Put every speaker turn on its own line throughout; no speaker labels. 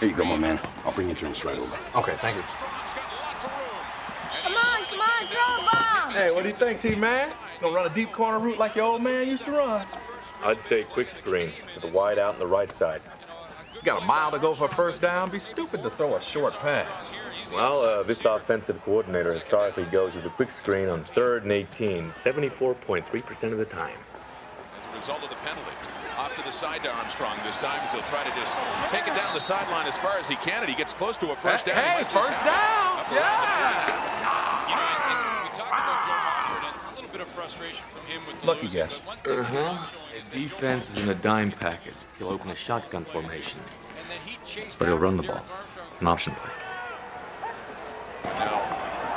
Here you go, my man. I'll bring your drinks right over.
Okay, thank you.
Come on, throw a bomb!
Hey, what do you think, T-Man? Gonna run a deep corner route like your old man used to run?
I'd say quick screen to the wide out on the right side.
You got a mile to go for a first down. Be stupid to throw a short pass.
Well, this offensive coordinator historically goes with the quick screen on 3rd and 18, 74.3% of the time.
As a result of the penalty, off to the side to Armstrong this time, as he'll try to just take it down the sideline as far as he can, and he gets close to a first down.
Hey, first down! Yeah!
We talked about Joe Hartford and a little bit of frustration from him with the
Lucky
losing,
guess.
but
The defense is in a dime package. He'll open a shotgun formation,
and then he chased
but he'll
after
run the
Derek
ball.
Armstrong.
An option play.
Now,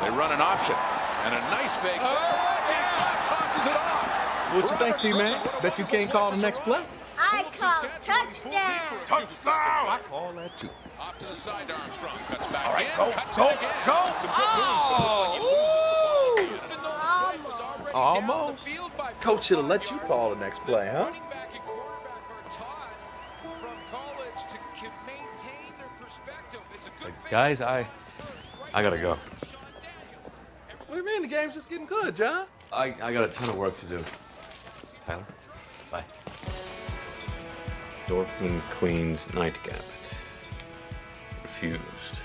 they run an option, and a nice fake. Tosses it off.
What you think, T-Man? Bet you can't call the next play?
I call touchdown!
Touchdown! I call that too.
Off to the side to Armstrong. Cuts back
All right,
in.
go,
Cuts
go,
it again.
go.
Some good moves, but looks like he loses the ball again.
Even though the ball was already
Almost.
down the field by
Coach should have let you
4
call the next play, huh?
Running back and quarterback are taught from college to maintain their perspective. It's a good thing.
Guys, I gotta go.
What do you mean? The game's just getting good, John.
I got a ton of work to do. Tyler, bye. Dorfman Queen's Nightgambit. Refused.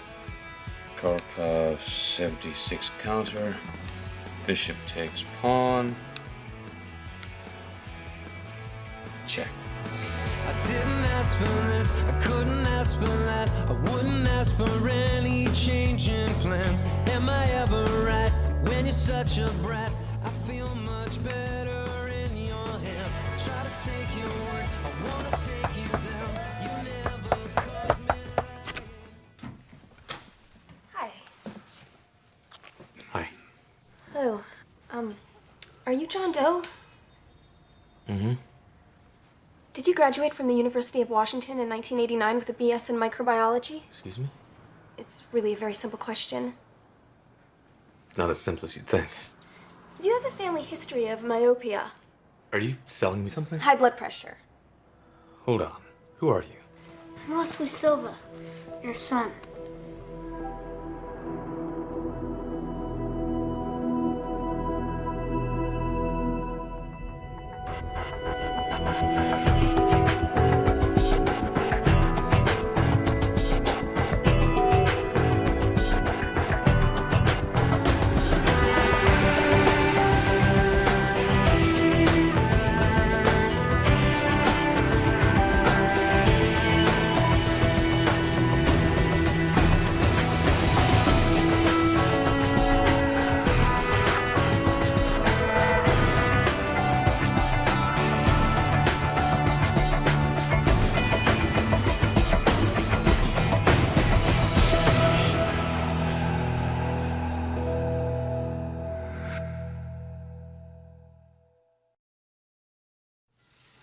Karpov 76 counter. Bishop takes pawn. Check.
I didn't ask for this, I couldn't ask for that. I wouldn't ask for any change in plans. Am I ever right when you're such a brat? I feel much better in your hands. I try to take your word, I wanna take you down. You never caught me like...
Hi.
Hi.
Hello. Are you John Doe?
Mm-hmm.
Did you graduate from the University of Washington in 1989 with a BS in microbiology?
Excuse me?
It's really a very simple question.
Not as simple as you'd think.
Do you have a family history of myopia?
Are you selling me something?
High blood pressure?
Hold on. Who are you?
I'm Leslie Silva, your son.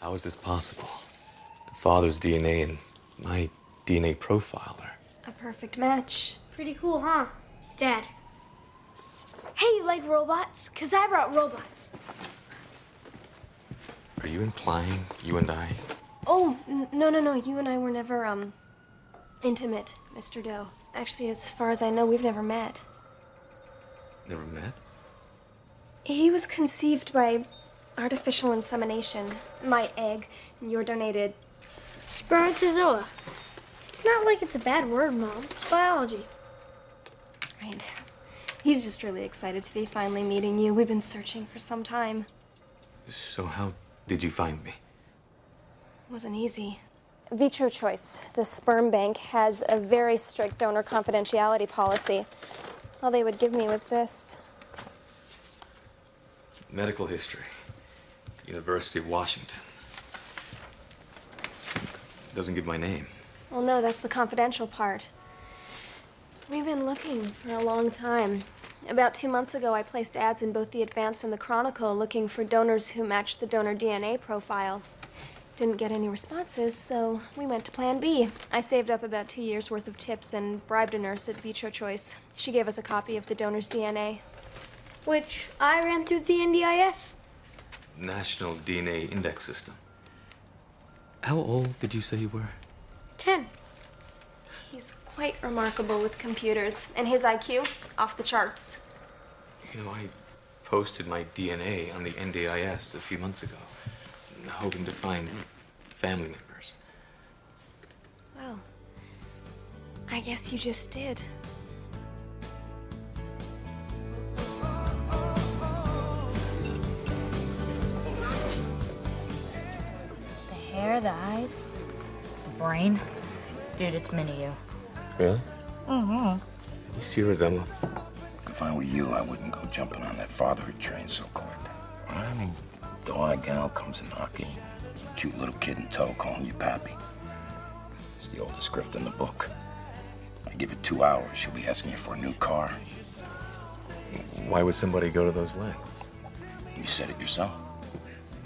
How is this possible? The father's DNA and my DNA profiler.
A perfect match.
Pretty cool, huh, Dad? Hey, you like robots? 'Cause I brought robots.
Are you implying you and I?
Oh, no. You and I were never, intimate, Mr. Doe. Actually, as far as I know, we've never met.
Never met?
He was conceived by artificial insemination. My egg, and your donated.
Spermatozoa. It's not like it's a bad word, Mom. It's biology.
Right. He's just really excited to be finally meeting you. We've been searching for some time.
So how did you find me?
It wasn't easy. Vitro Choice, the sperm bank, has a very strict donor confidentiality policy. All they would give me was this.
Medical history. University of Washington. Doesn't give my name.
Well, no, that's the confidential part. We've been looking for a long time. About 2 months ago, I placed ads in both the Advance and the Chronicle looking for donors who matched the donor DNA profile. Didn't get any responses, so we went to Plan B. I saved up about 2 years' worth of tips and bribed a nurse at Vitro Choice. She gave us a copy of the donor's DNA.
Which I ran through the NDIS.
National DNA Index System. How old did you say you were?
10.
He's quite remarkable with computers, and his IQ, off the charts.
You know, I posted my DNA on the NDIS a few months ago, hoping to find family members.
Well, I guess you just did.
The hair, the eyes, the brain. Dude, it's mini you.
Really?
Mm-hmm.
You see a resemblance?
If I were you, I wouldn't go jumping on that fatherhood train so quick. I mean, doe-eyed gal comes a knocking, cute little kid in tow calling you pappy. It's the oldest grift in the book. I give it 2 hours, she'll be asking you for a new car.
Why would somebody go to those lengths?
You said it yourself.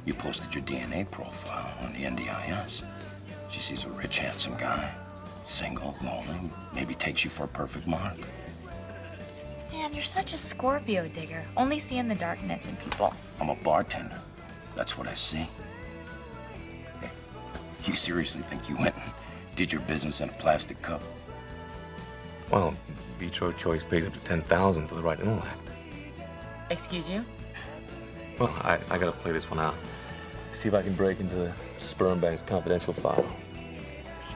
You posted your DNA profile on the NDIS. She sees a rich, handsome guy, single, lonely, maybe takes you for a perfect mark.
Man, you're such a Scorpio digger. Only seeing the darkness in people.
I'm a bartender. That's what I see. You seriously think you went and did your business in a plastic cup?
Well, vitro choice pays up to $10,000 for the right intellect.
Excuse you?
Well, I gotta play this one out. See if I can break into the sperm bank's confidential file.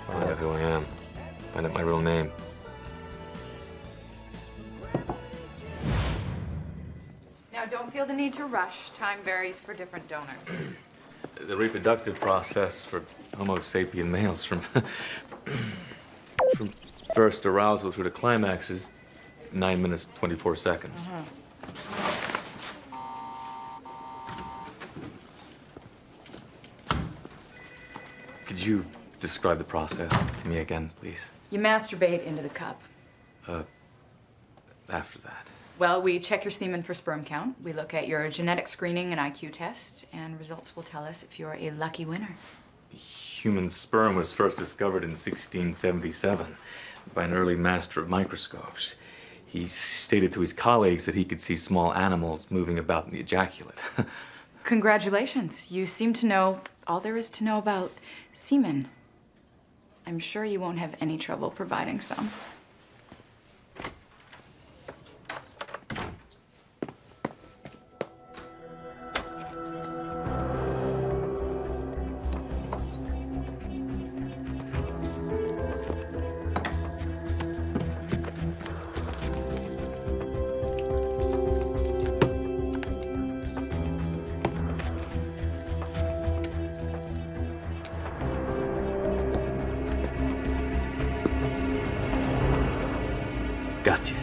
Find out who I am. Find out my real name.
Now, don't feel the need to rush. Time varies for different donors.
The reproductive process for Homo sapien males from first arousal through to climax is 9 minutes, 24 seconds. Could you describe the process to me again, please?
You masturbate into the cup.
After that.
Well, we check your semen for sperm count. We look at your genetic screening and IQ test, and results will tell us if you're a lucky winner.
Human sperm was first discovered in 1677 by an early master of microscopes. He stated to his colleagues that he could see small animals moving about in the ejaculate.
Congratulations. You seem to know all there is to know about semen. I'm sure you won't have any trouble providing some.
Gotcha.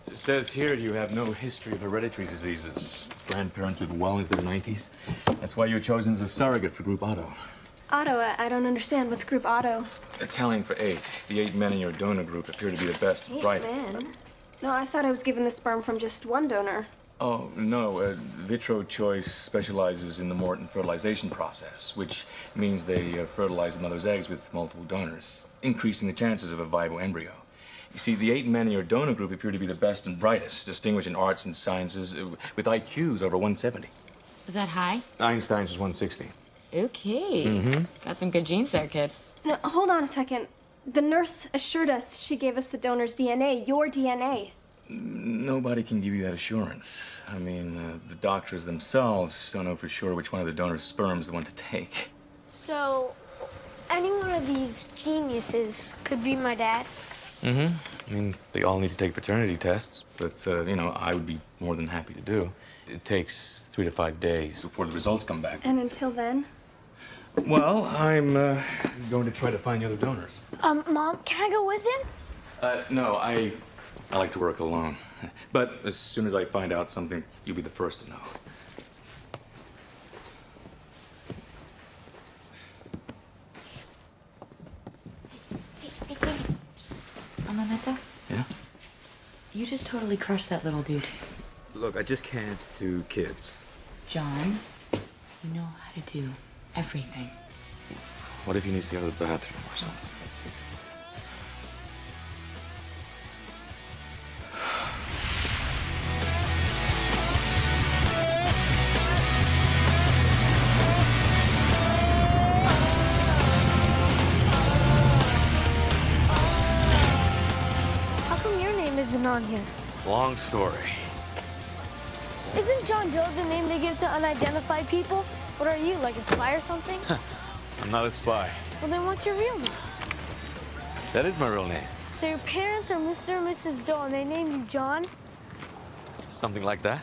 It says here you have no history of hereditary diseases. Grandparents live well into their 90s. That's why you're chosen as a surrogate for Group Otto.
Otto, I don't understand. What's Group Otto?
Italian for 8. The 8 men in your donor group appear to be the best and
8
brightest.
men? No, I thought I was given the sperm from just one donor.
Oh, no. Vitro Choice specializes in the Morton fertilization process, which means they fertilize the mother's eggs with multiple donors, increasing the chances of a viable embryo. You see, the 8 men in your donor group appear to be the best and brightest, distinguished in arts and sciences, with IQs over 170.
Is that high?
Einstein's was 160.
Okay. Got some good genes there, kid.
No, hold on a second. The nurse assured us she gave us the donor's DNA, your DNA.
Nobody can give you that assurance. I mean, the doctors themselves don't know for sure which one of the donor's sperm is the one to take.
So, any one of these geniuses could be my dad?
I mean, they all need to take paternity tests, but, you know, I would be more than happy to do. It takes 3 to 5 days before the results come back.
And until then?
Well, I'm going to try to find the other donors.
Mom, can I go with him?
No, I like to work alone. But as soon as I find out something, you'll be the first to know.
Hey. Amameta?
Yeah?
You just totally crushed that little dude.
Look, I just can't do kids.
John, you know how to do everything.
What if he needs to go to the bathroom or something?
on here?
Long story.
Isn't John Doe the name they give to unidentified people? What are you, like a spy or something?
I'm not a spy.
Well, then what's your real name?
That is my real name.
So your parents are Mr. and Mrs. Doe, and they named you John?
Something like that.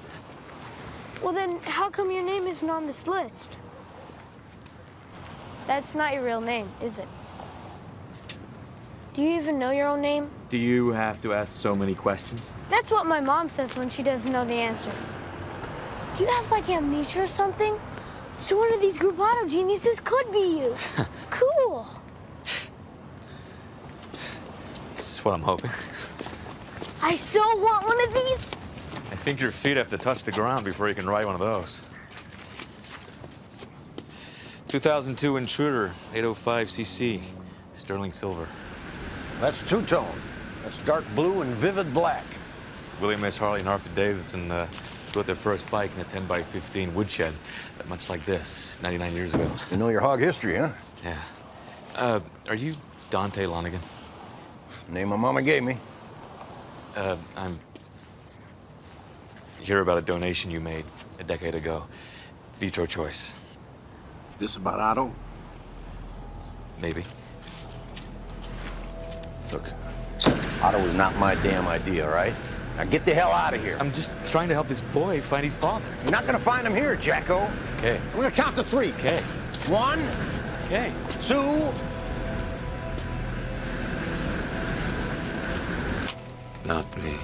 Well, then how come your name isn't on this list? That's not your real name, is it? Do you even know your own name?
Do you have to ask so many questions?
That's what my mom says when she doesn't know the answer. Do you have, like, amnesia or something? So one of these Grubato geniuses could be you. Cool.
That's what I'm hoping.
I so want one of these.
I think your feet have to touch the ground before you can ride one of those. 2002 Intruder, 805cc, sterling silver.
That's two-tone. That's dark blue and vivid black.
William S. Harley and Arthur Davidson built their first bike in a 10x15 woodshed, much like this, 99 years ago.
You know your hog history, huh?
Yeah. Are you Dante Lonigan?
Name my mama gave me.
I'm here about a donation you made a decade ago. Vitro choice.
This about Otto?
Maybe.
Look, Otto was not my damn idea, right? Now get the hell out of here.
I'm just trying to help this boy find his father.
You're not gonna find him here, Jacko.
Okay.
I'm gonna count to 3.
Okay.
1.
Okay.
2.
Not me.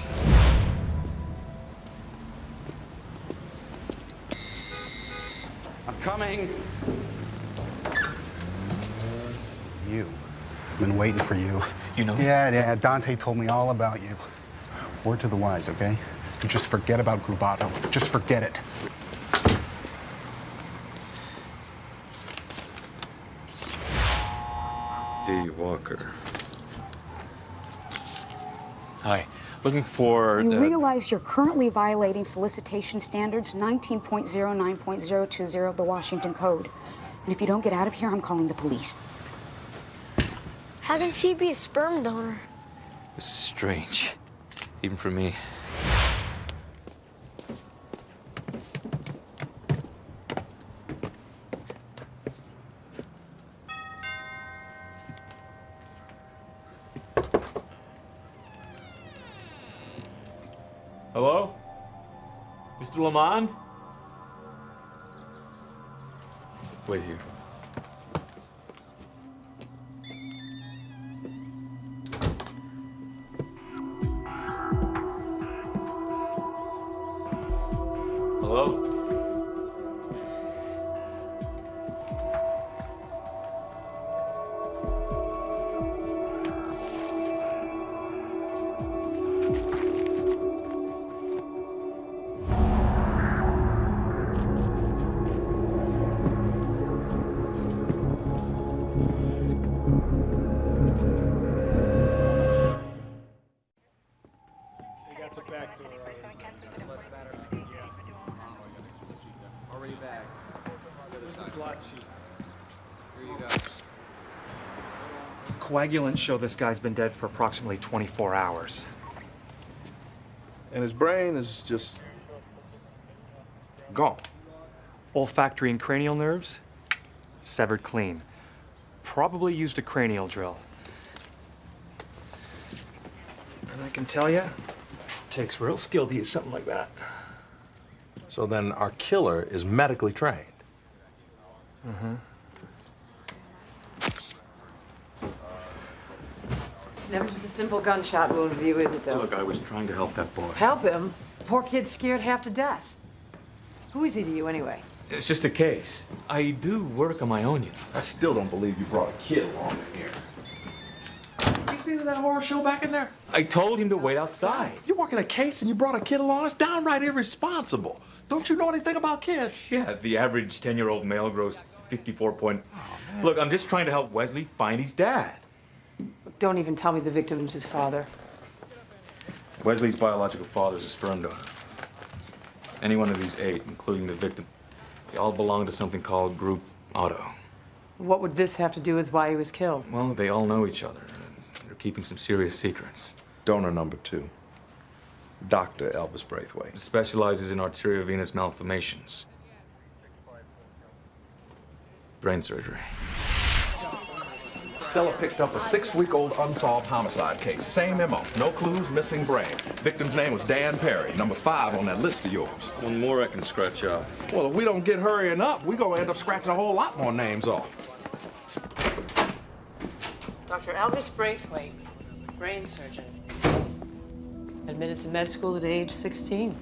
I'm coming.
You. I've been waiting for you.
You know?
Yeah, Dante told me all about you. Word to the wise, okay? Just forget about Grubato. Just forget it.
D. Walker. Hi. Looking for...
You realize you're currently violating solicitation standards 19.09.020 of the Washington Code. And if you don't get out of here, I'm calling the police.
How can she be a sperm donor?
This is strange. Even for me.
Hello? Mr. Lamond? Wait here. Hello?
Coagulants show this guy's been dead for approximately 24 hours.
And his brain is just gone.
Olfactory and cranial nerves, severed clean. Probably used a cranial drill. And I can tell you, it takes real skill to use something like that.
So then our killer is medically trained.
Mm-hmm.
Never just a simple gunshot wound with you, is it, though?
Look, I was trying to help that boy.
Help him? Poor kid's scared half to death. Who is he to you, anyway?
It's just a case. I do work on my own, you know.
I still don't believe you brought a kid along in here. You seen that horror show back in there?
I told him to wait outside.
You're working a case and you brought a kid along? That's downright irresponsible. Don't you know anything about kids?
Yeah, the average 10-year-old male grows 54 point... Look, I'm just trying to help Wesley find his dad.
Don't even tell me the victim's his father.
Wesley's biological father is a sperm donor. Any one of these 8, including the victim, they all belong to something called Group Auto.
What would this have to do with why he was killed?
Well, they all know each other. They're keeping some serious secrets.
Donor number 2. Dr. Elvis Braithwaite.
Specializes in arteriovenous malformations. Brain surgery.
Stella picked up a 6-week-old unsolved homicide case. Same MO. No clues, missing brain. Victim's name was Dan Perry, number 5 on that list of yours.
One more I can scratch off.
Well, if we don't get hurrying up, we're going to end up scratching a whole lot more names off.
Dr. Elvis Braithwaite, brain surgeon. Admitted to med school at age 16.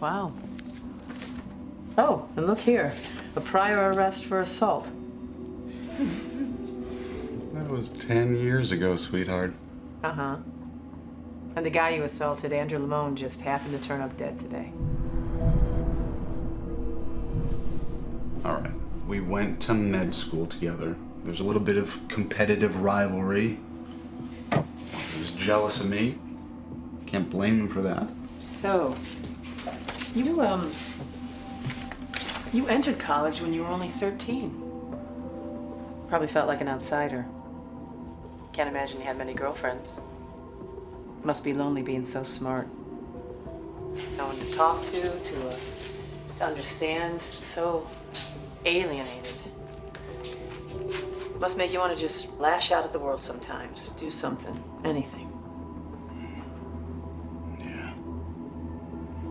Wow. Oh, and look here. A prior arrest for assault.
That was 10 years ago, sweetheart.
Uh-huh. And the guy you assaulted, Andrew Lamone, just happened to turn up dead today.
All right. We went to med school together. There's a little bit of competitive rivalry. He was jealous of me. Can't blame him for that.
So, you entered college when you were only 13. Probably felt like an outsider. Can't imagine you had many girlfriends. Must be lonely being so smart. No one to talk to understand, so alienated. Must make you want to just lash out at the world sometimes, do something, anything.
Yeah.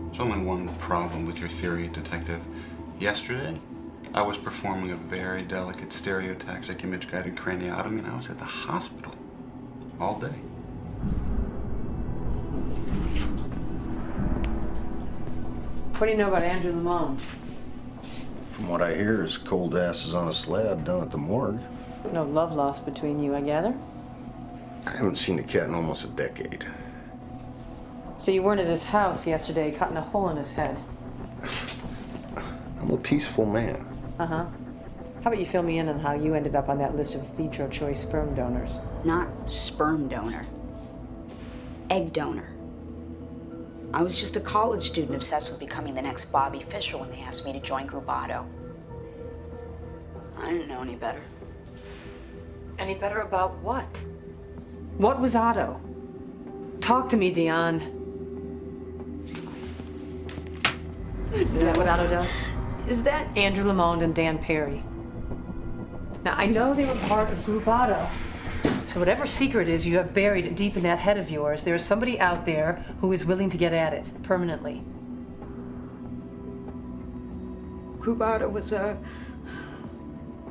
There's only one problem with your theory, Detective. Yesterday, I was performing a very delicate stereotaxic image-guided craniotomy, and I was at the hospital all day.
What do you know about Andrew Lamone?
From what I hear, his cold ass is on a slab down at the morgue.
No love lost between you, I gather?
I haven't seen the cat in almost a decade.
So you weren't at his house yesterday, cutting a hole in his head?
I'm a peaceful man.
Uh-huh. How about you fill me in on how you ended up on that list of vitro choice sperm donors?
Not sperm donor. Egg donor. I was just a college student obsessed with becoming the next Bobby Fischer when they asked me to join Group Otto. I didn't know any better.
Any better about what? What was Otto? Talk to me, Dion. Is that what Otto does?
Is that
Andrew Lamone and Dan Perry? Now, I know they were part of Group Otto. So whatever secret is you have buried deep in that head of yours, there is somebody out there who is willing to get at it permanently.
Group Otto was a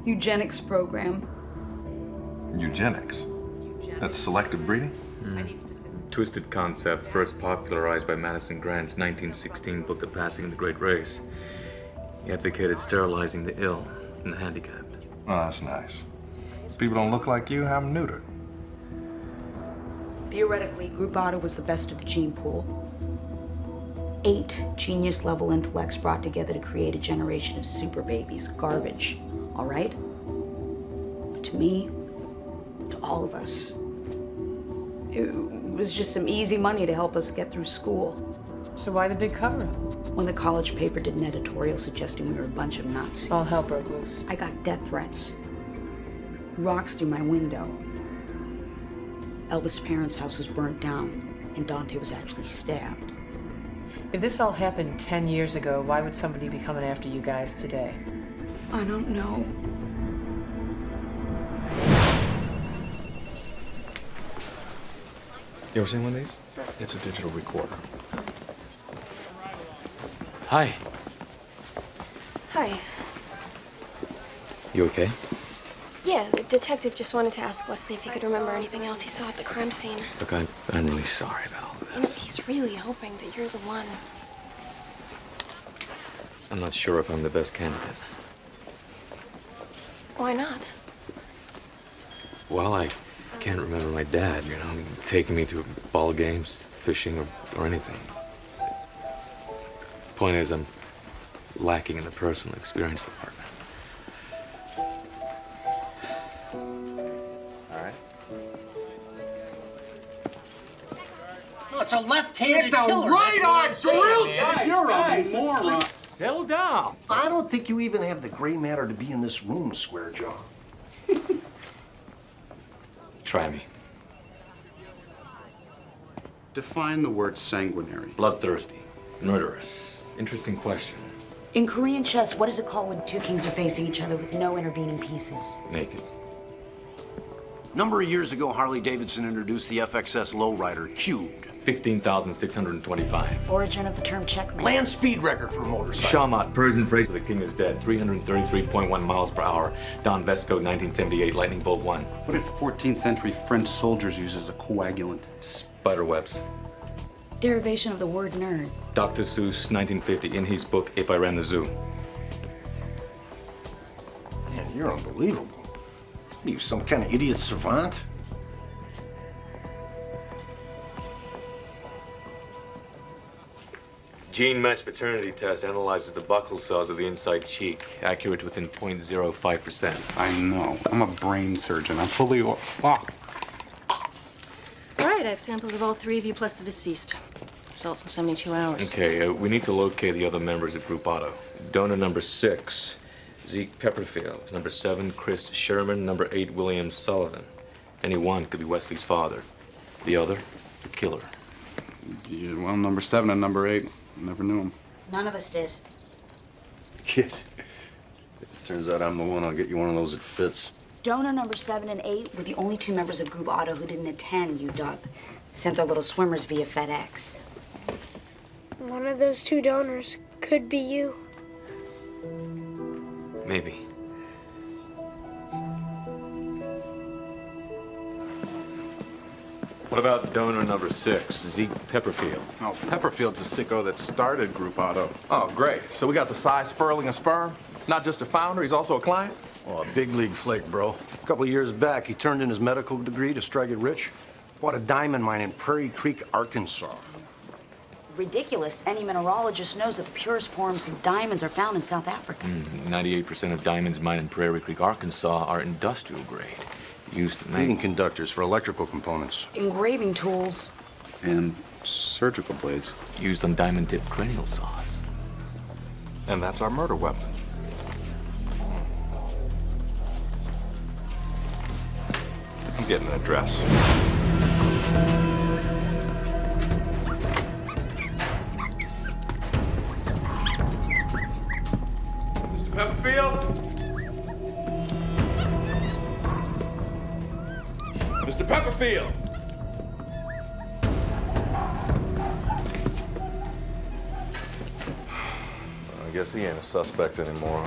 eugenics program.
Eugenics? That's selective breeding?
Twisted concept, first popularized by Madison Grant's 1916 book, The Passing of the Great Race. He advocated sterilizing the ill and the handicapped.
Oh, that's nice. If people don't look like you, have them neutered.
Theoretically, Group Otto was the best of the gene pool. 8 genius-level intellects brought together to create a generation of super babies. Garbage, all right? To me, to all of us, it was just some easy money to help us get through school.
So why the big cover-up?
When the college paper did an editorial suggesting we were a bunch of Nazis.
All hell broke loose.
I got death threats. Rocks through my window. Elvis' parents' house was burnt down, and Dante was actually stabbed.
If this all happened 10 years ago, why would somebody be coming after you guys today?
I don't know.
You ever seen one of these? It's a digital recorder.
Hi.
Hi.
You okay?
Yeah, the detective just wanted to ask Wesley if he could remember anything else he saw at the crime scene.
Look, I'm really sorry about all
You know, he's really hoping that you're the one.
I'm not sure if I'm the best candidate.
Why not?
Well, I can't remember my dad, you know, taking me to ball games, fishing, or anything. Point is, I'm lacking in the personal experience department.
No, it's a left-handed
It's a
killer.
right-arm
That's what I'm
drill.
saying.
You're
Guys,
a moron.
Settle down.
I don't think you even have the gray matter to be in this room, Squarejaw.
Try me.
Define the word sanguinary.
Bloodthirsty. Murderous. Interesting question.
In Korean chess, what is it called when two kings are facing each other with no intervening pieces?
Naked.
Number of years ago, Harley-Davidson introduced the FXS lowrider cubed.
15,625.
Origin of the term checkmate.
Land speed record for a motorcycle.
Shammat, Persian phrase for the king is dead. 333.1 miles per hour. Don Vesco, 1978, lightning bolt 1.
What did 14th century French soldiers use as a coagulant?
Spider webs.
Derivation of the word nerd.
Dr. Seuss, 1950, in his book, If I Ran the Zoo.
Man, you're unbelievable. What are you, some kind of idiot savant?
Gene-matched paternity test analyzes the buccal cells of the inside cheek, accurate within 0.05%.
I know. I'm a brain surgeon. I'm fully... All
right, I have samples of all three of you plus the deceased. Results in 72 hours.
Okay, we need to locate the other members of Group Otto. Donor number 6, Zeke Pepperfield. Number 7, Chris Sherman. Number 8, William Sullivan. Any one could be Wesley's father. The other, the killer.
Yeah, well, number 7 and number 8. Never knew him.
None of us did.
Kid, it turns out I'm the one. I'll get you one of those that fits.
Donor number 7 and 8 were the only two members of Group Otto who didn't attend UW. Sent their little swimmers via FedEx.
One of those two donors could be you.
Maybe. What about donor number 6, Zeke Pepperfield?
Oh, Pepperfield's a sicko that started Group Otto. Oh, great. So we got the Cy Sperling of sperm? Not just a founder, he's also a client?
Oh, a big league flake, bro. A couple of years back, he turned in his medical degree to strike it rich. Bought a diamond mine in Prairie Creek, Arkansas.
Ridiculous. Any mineralogist knows that the purest forms of diamonds are found in South Africa.
98% of diamonds mined in Prairie Creek, Arkansas are industrial grade. Used to make...
Heating conductors for electrical components.
Engraving tools.
And surgical blades.
Used on diamond-tipped cranial saws.
And that's our murder weapon. I'm getting an address. Mr. Pepperfield? Mr. Pepperfield! I guess he ain't a suspect anymore.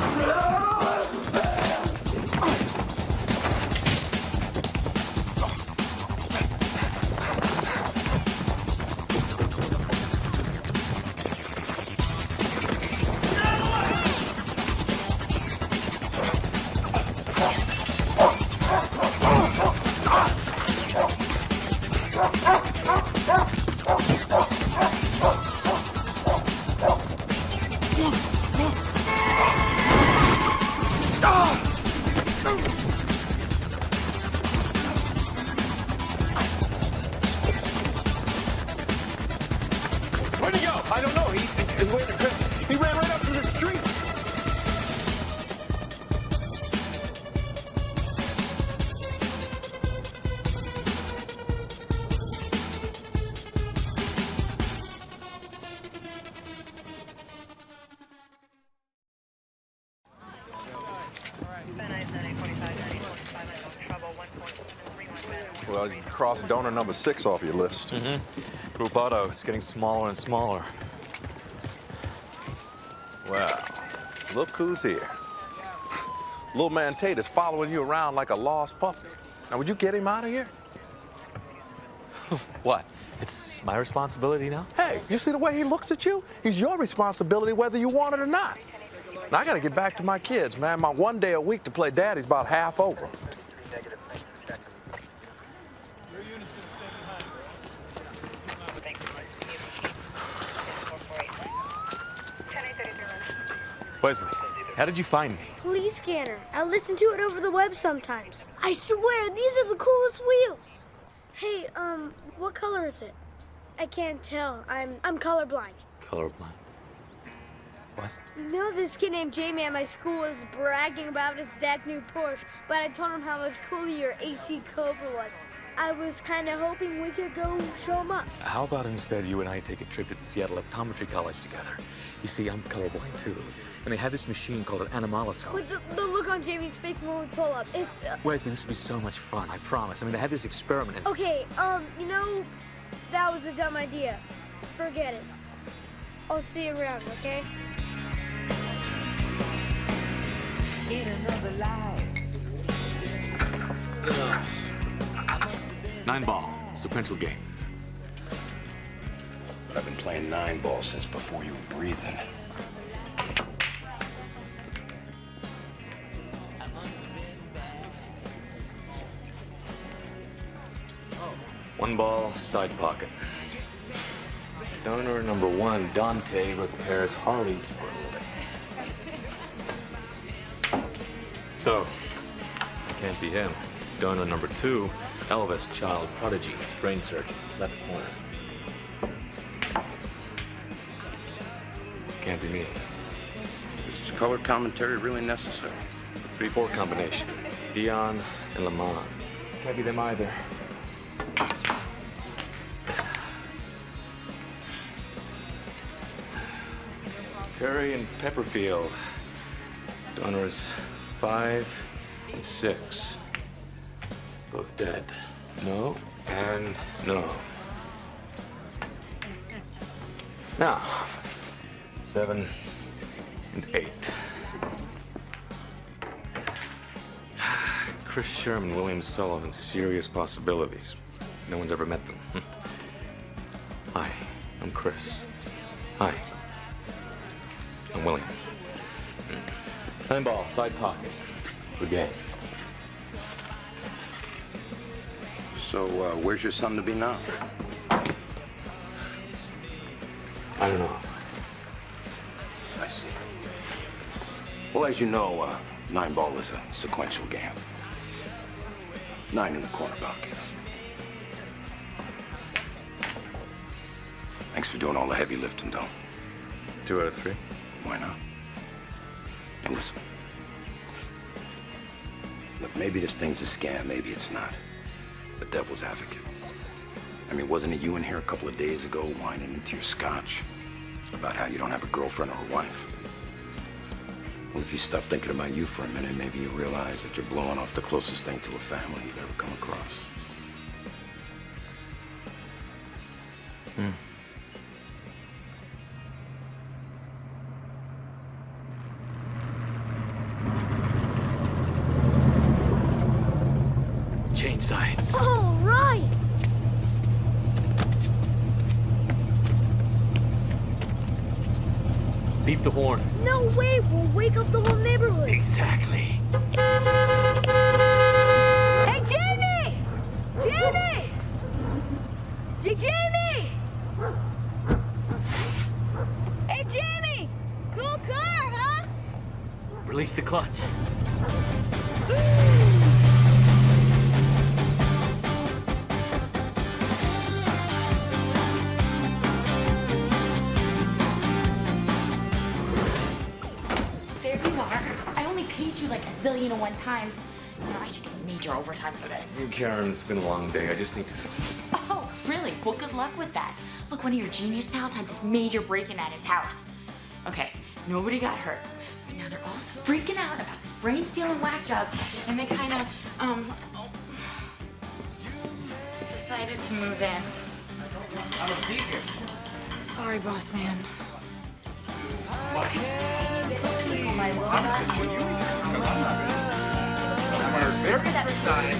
Where'd he go? I don't know. He ran right up to the street. Well, you crossed donor number 6 off your list.
Group Otto, it's getting smaller and smaller.
Well, look who's here. Little man Tate is following you around like a lost puppy. Now, would you get him out of here?
What? It's my responsibility now?
Hey, you see the way he looks at you? He's your responsibility whether you want it or not. Now, I gotta get back to my kids, man. My 1 day a week to play daddy's about half over.
Wesley, how did you find me?
Police scanner. I listen to it over the web sometimes. I swear, these are the coolest wheels. Hey, what color is it? I can't tell. I'm colorblind.
Colorblind. What?
You know, this kid named Jamie at my school was bragging about his dad's new Porsche, but I told him how much cooler your AC Cobra was. I was kind of hoping we could go show him up.
How about instead you and I take a trip to the Seattle Optometry College together? You see, I'm colorblind too. And they have this machine called an anemaloscope.
With the look on Jamie's face when we pull up, it's...
Wesley, this would be so much fun, I promise. I mean, they had this experiment. And
Okay, you know, that was a dumb idea. Forget it. I'll see you around, okay?
In another life.
9-ball, sequential game.
But I've been playing 9-ball since before you were breathing.
One ball, side pocket. Donor number 1, Dante, repairs Harleys for a living. So, can't be him. Donor number 2, Elvis, child prodigy, brain surgeon, left corner. Can't be me.
Is color commentary really necessary?
3-4 combination. Dion and Lamont. Can't be them either. Curry and Pepperfield. Donors 5 and 6. Both dead. No and no. Now, 7 and 8. Chris Sherman, William Sullivan, serious possibilities. No one's ever met them. Hi, I'm Chris. Hi, I'm William. 9-ball, side pocket. Good game.
So, where's your son to be now?
I don't know.
I see. Well, as you know, 9-ball is a sequential game. 9 in the corner pocket. Thanks for doing all the heavy lifting, Dom.
2 out of 3.
Why not? And listen. Look, maybe this thing's a scam, maybe it's not. The devil's advocate. I mean, wasn't it you in here a couple of days ago whining into your scotch about how you don't have a girlfriend or a wife? Well, if you stop thinking about you for a minute, maybe you realize that you're blowing off the closest thing to a family you've ever come across.
Change sides.
All right!
Beep the horn.
No way! We'll wake up the whole neighborhood.
Exactly.
Hey, Jamie! Jamie! Hey, Jamie! Hey, Jamie! Cool car, huh?
Release the clutch.
You like a zillion and 1 times. You know, I should get major overtime for this.
Karen, it's been a long day. I just need to...
Oh, really? Well, good luck with that. Look, one of your genius pals had this major break-in at his house. Okay, nobody got hurt. But now they're all freaking out about this brain-stealing whack job, and they kind of, decided to move in.
I don't think it.
Sorry, boss man.
Very excited.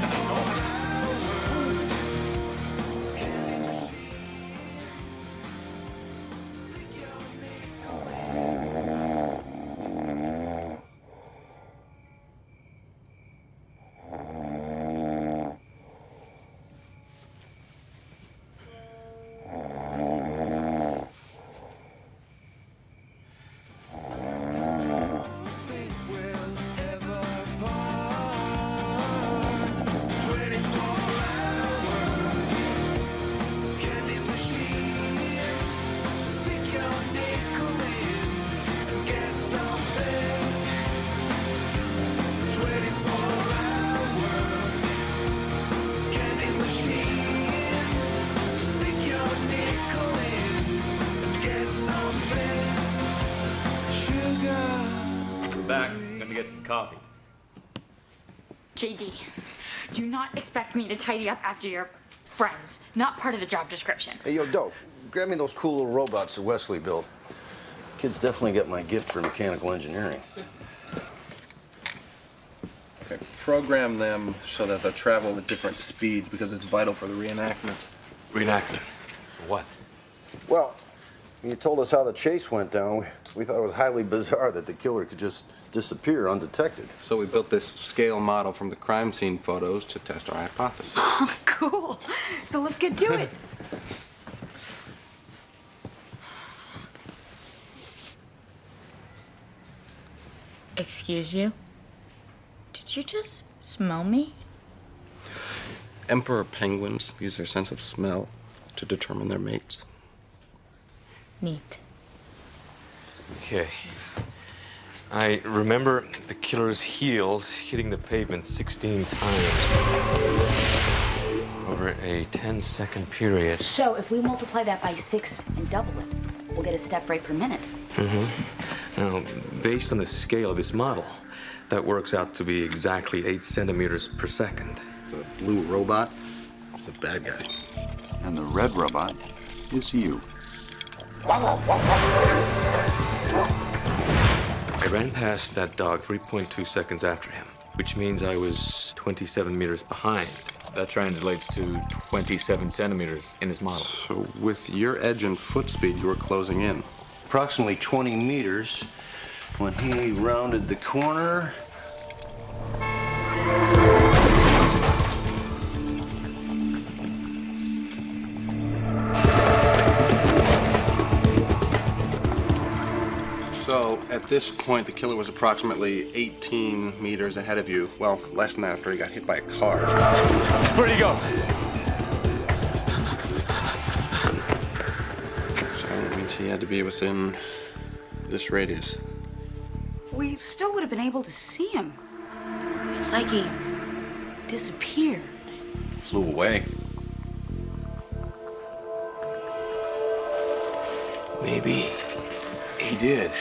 Coffee.
JD, do not expect me to tidy up after your friends. Not part of the job description.
Hey, yo, Dope, grab me those cool little robots that Wesley built. Kids definitely get my gift for mechanical engineering.
Okay, program them so that they'll travel at different speeds because it's vital for the reenactment.
Reenactment? What?
Well, when you told us how the chase went down, we thought it was highly bizarre that the killer could just disappear undetected.
So we built this scale model from the crime scene photos to test our hypothesis.
Oh, cool. So let's get to it.
Excuse you? Did you just smell me?
Emperor penguins use their sense of smell to determine their mates.
Neat.
Okay. I remember the killer's heels hitting the pavement 16 times over a 10-second period.
So if we multiply that by 6 and double it, we'll get a step rate per minute.
Now, based on the scale of this model, that works out to be exactly 8 centimeters per second.
The blue robot is the bad guy. And the red robot is you.
I ran past that dog 3.2 seconds after him, which means I was 27 meters behind. That translates to 27 centimeters in his model.
So with your edge and foot speed, you were closing in.
Approximately 20 meters when he rounded the corner.
So at this point, the killer was approximately 18 meters ahead of you. Well, less than that after he got hit by a car.
Where'd he go?
So that means he had to be within this radius.
We still would have been able to see him. It's like he disappeared.
Flew away. Maybe he did.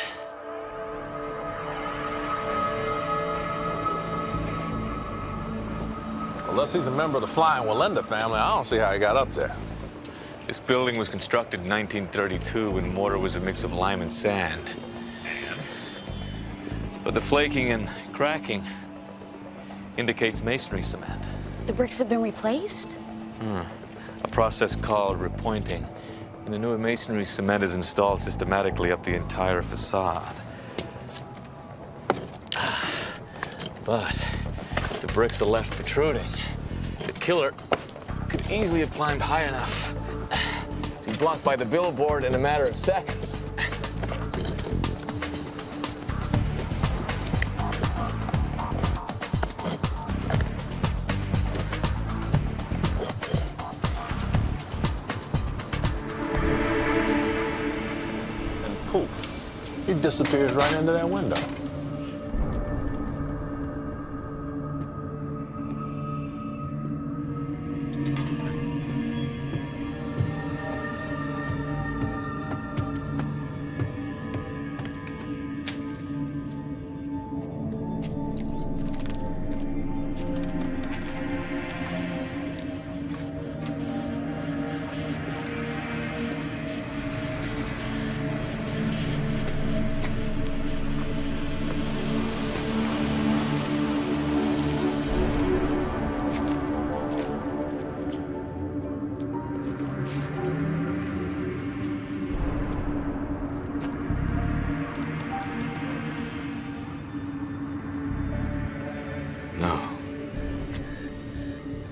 Unless he's a member of the Flying Walenda family, I don't see how he got up there.
This building was constructed in 1932 when mortar was a mix of lime and sand. But the flaking and cracking indicates masonry cement.
The bricks have been replaced?
A process called repointing. And the newer masonry cement is installed systematically up the entire facade. But if the bricks are left protruding, the killer could easily have climbed high enough to be blocked by the billboard in a matter of seconds.
He disappears right into that window.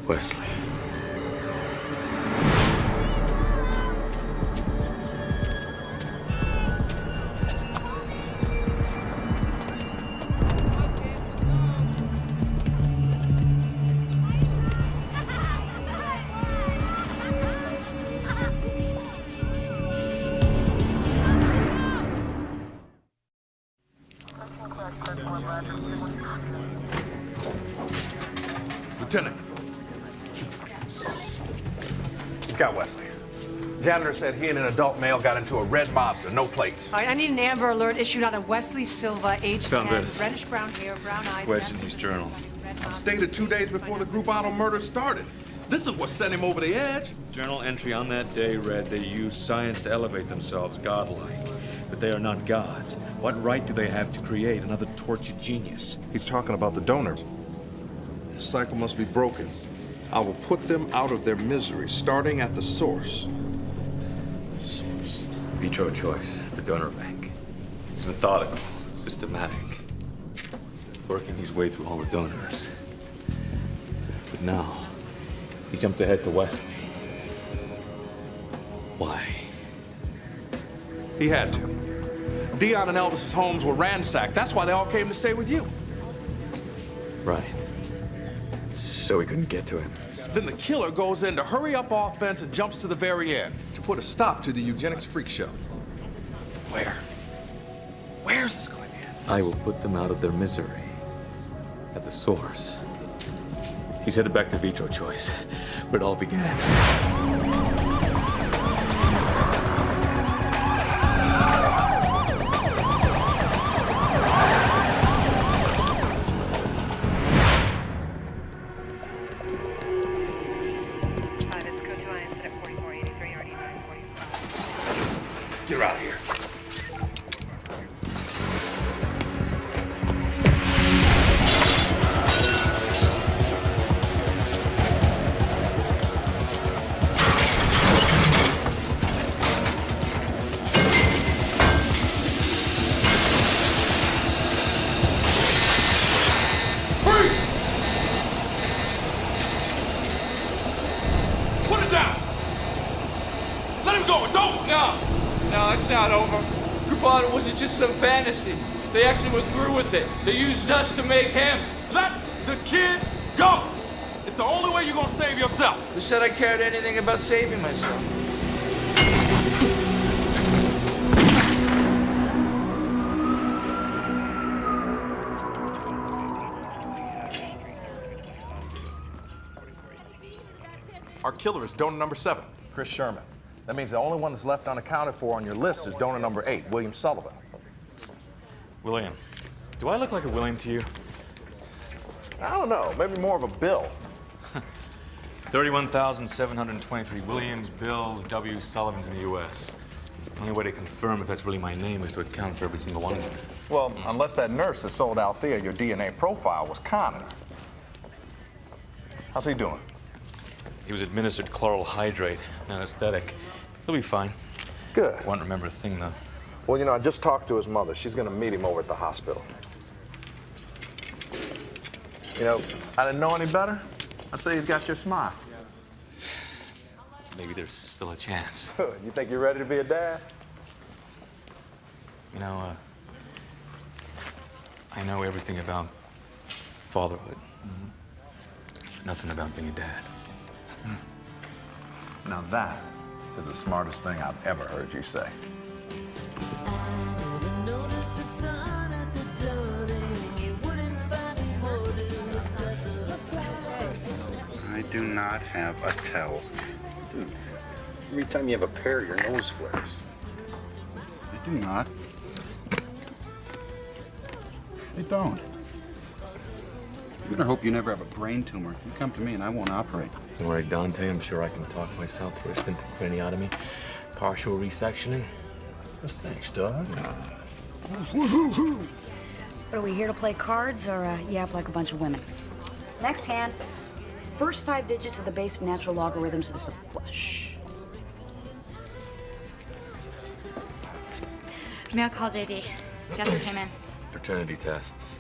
Wesley.
Lieutenant. He's got Wesley. Janitor said he and an adult male got into a red Mazda, no plates.
All right, I need an Amber Alert issued on a Wesley Silva, age
Found
10,
this.
reddish brown hair, brown eyes.
Wedged in his journal.
Stated 2 days before the group auto murder started. This is what sent him over the edge.
Journal entry on that day read they use science to elevate themselves godlike. But they are not gods. What right do they have to create another tortured genius?
He's talking about the donors. The cycle must be broken. I will put them out of their misery, starting at the source.
Source. Vitro choice, the donor bank. He's methodical, systematic, working his way through all the donors. But now, he jumped ahead to Wesley. Why?
He had to. Dion and Elvis's homes were ransacked. That's why they all came to stay with you.
Right. So we couldn't get to him.
Then the killer goes in to hurry up offense and jumps to the very end to put a stop to the eugenics freak show. Where? Where's this going to end?
I will put them out of their misery. At the source. He's headed back to Vitro Choice, where it all began.
Get her out of here. Put it down! Let him go, don't!
No, it's not over. Group Auto wasn't just some fantasy. They actually were through with it. They used us to make him.
Let the kid go! It's the only way you're gonna save yourself.
Who said I cared anything about saving myself?
Our killer is donor number 7, Chris Sherman. That means the only one that's left unaccounted for on your list is donor number 8, William Sullivan.
William. Do I look like a William to you?
I don't know, maybe more of a Bill.
31,723 Williams, Bills, W. Sullivans in the U.S. The only way to confirm if that's really my name is to account for every single one of them.
Well, unless that nurse that sold out there your DNA profile was conning her. How's he doing?
He was administered chloral hydrate, an anesthetic. He'll be fine.
Good.
Won't remember a thing, though.
Well, you know, I just talked to his mother. She's going to meet him over at the hospital. You know, I didn't know any better. I'd say he's got your smile.
Maybe there's still a chance.
You think you're ready to be a dad?
You know, I know everything about fatherhood. Nothing about being a dad.
Now that is the smartest thing I've ever heard you say.
I do not have a towel.
Dude, every time you have a pair, your nose flares.
I do not. I don't. You better hope you never have a brain tumor. You come to me and I won't operate.
Don't worry, Dante. I'm sure I can talk myself through a simple craniotomy. Partial resectioning.
Thanks, Doug.
What, are we here to play cards or yap like a bunch of women? Next hand. First 5 digits of the base of natural logarithms is a flush.
May I call JD? Guess who came in?
Paternity tests.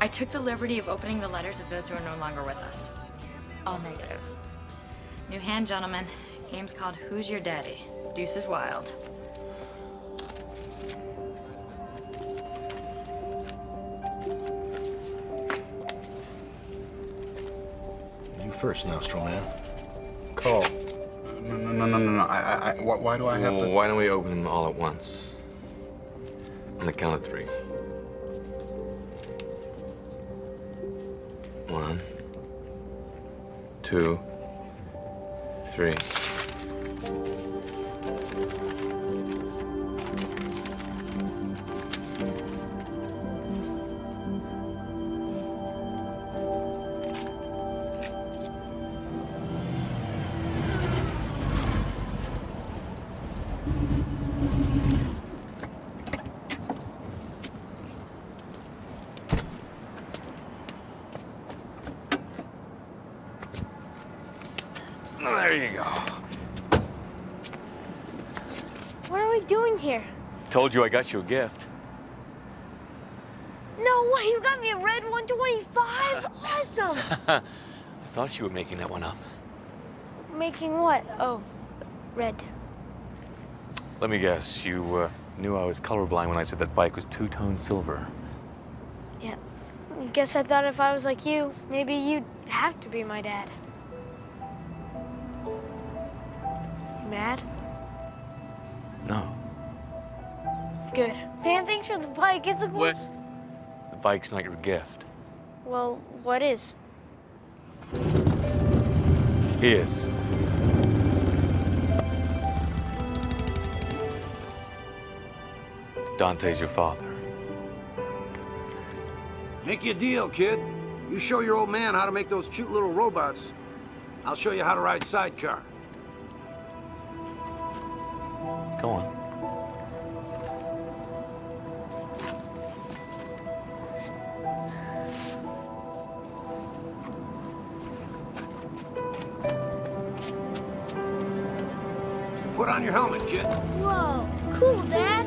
I took the liberty of opening the letters of those who are no longer with us. All negative. New hand, gentlemen. Game's called Who's Your Daddy? Deuce is wild.
You first, Nostro Man. Call.
No. Why do I have to?
Why don't we open them all at once? On the count of 3. 1, 2, 3. There you go.
What are we doing here?
Told you I got you a gift.
No way, you got me a red 125? Awesome!
I thought you were making that one up.
Making what? Oh, red.
Let me guess, you knew I was colorblind when I said that bike was two-tone silver.
Yeah. Guess I thought if I was like you, maybe you'd have to be my dad. You mad?
No.
Good. Man, thanks for the bike. It's a cool...
What? The bike's not your gift.
Well, what is?
He is. Dante's your father.
Make you a deal, kid. You show your old man how to make those cute little robots. I'll show you how to ride sidecar.
Go on.
Put on your helmet, kid.
Whoa, cool, Dad.